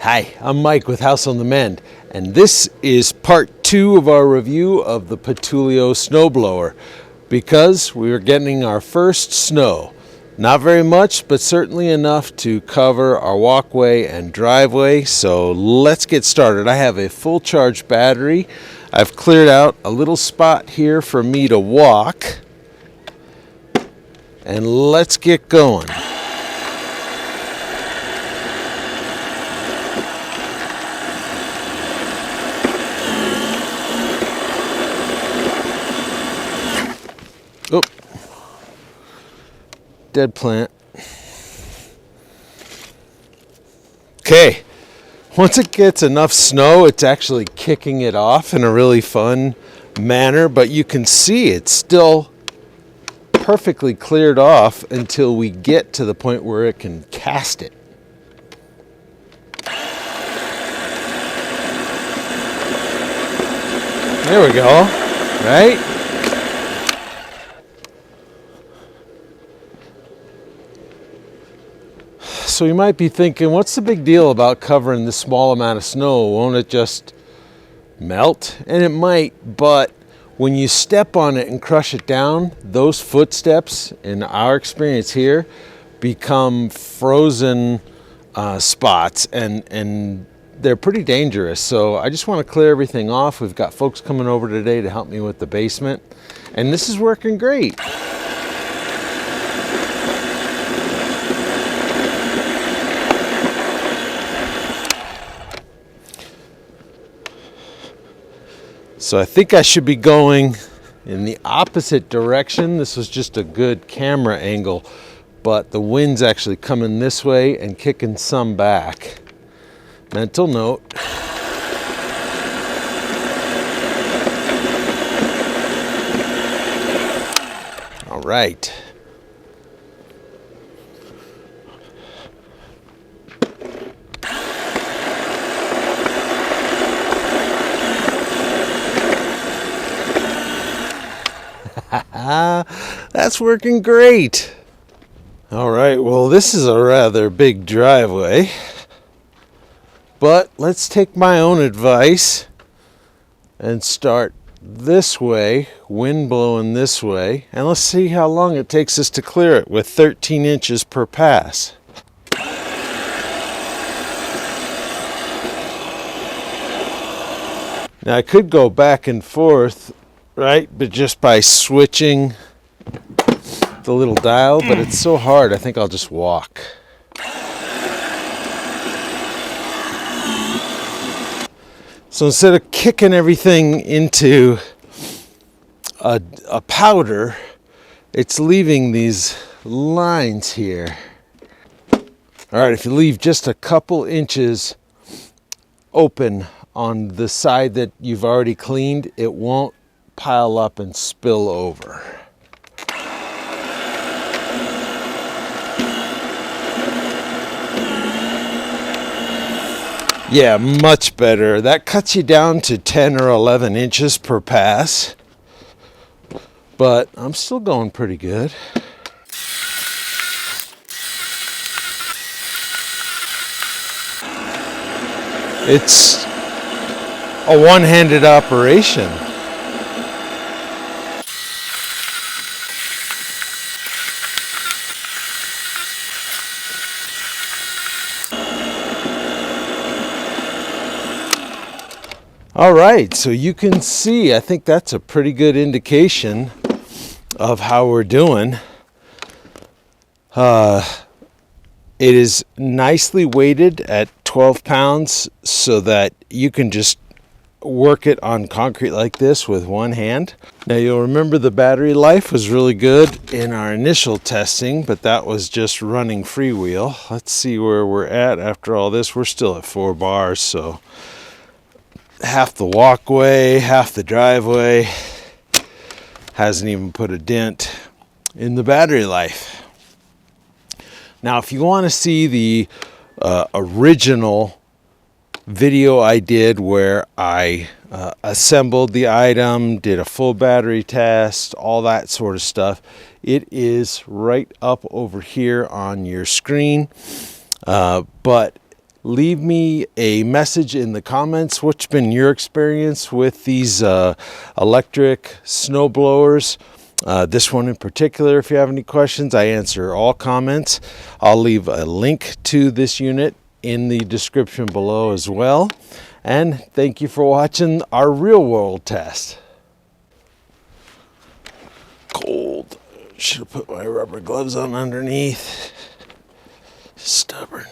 Hi, I'm Mike with House on the Mend, and this is part 2 of our review of the Patoolio Snowblower because we are getting our first snow. Not very much, but certainly enough to cover our walkway and driveway, so let's get started. I have a full charge battery. I've cleared out a little spot here for me to walk, and let's get going. Oh, dead plant. Okay, once it gets enough snow, it's actually kicking it off in a really fun manner, but you can see it's still perfectly cleared off until we get to the point where it can cast it. There we go, right? So you might be thinking, what's the big deal about covering this small amount of snow? Won't it just melt? And it might, but when you step on it and crush it down, those footsteps, in our experience here, become frozen spots, and they're pretty dangerous. So I just want to clear everything off. We've got folks coming over today to help me with the basement, and this is working great. So I think I should be going in the opposite direction. This was just a good camera angle, but the wind's actually coming this way and kicking some back. Mental note. All right. That's working great. All right, well, this is a rather big driveway, but let's take my own advice and start this way, wind blowing this way, and let's see how long it takes us to clear it with 13 inches per pass. Now I could go back and forth, right, but just by switching the little dial, but it's so hard, I think I'll just walk. So instead of kicking everything into a powder, it's leaving these lines here. All right, if you leave just a couple inches open on the side that you've already cleaned, it won't pile up and spill over. Yeah, much better. That cuts you down to 10 or 11 inches per pass, but I'm still going pretty good. It's a one-handed operation. All right, so you can see, I think that's a pretty good indication of how we're doing. It is nicely weighted at 12 pounds so that you can just work it on concrete like this with one hand. Now you'll remember the battery life was really good in our initial testing, but that was just running freewheel. Let's see where we're at after all this. We're still at 4 bars, so half the walkway, half the driveway. Hasn't even put a dent in the battery life. Now, if you want to see the original video I did where I assembled the item, did a full battery test, all that sort of stuff, it is right up over here on your screen. But leave me a message in the comments. What's been your experience with these electric snow blowers? This one in particular, if you have any questions, I answer all comments. I'll leave a link to this unit in the description below as well. And thank you for watching our real world test. Cold. Should have put my rubber gloves on underneath. Stubborn.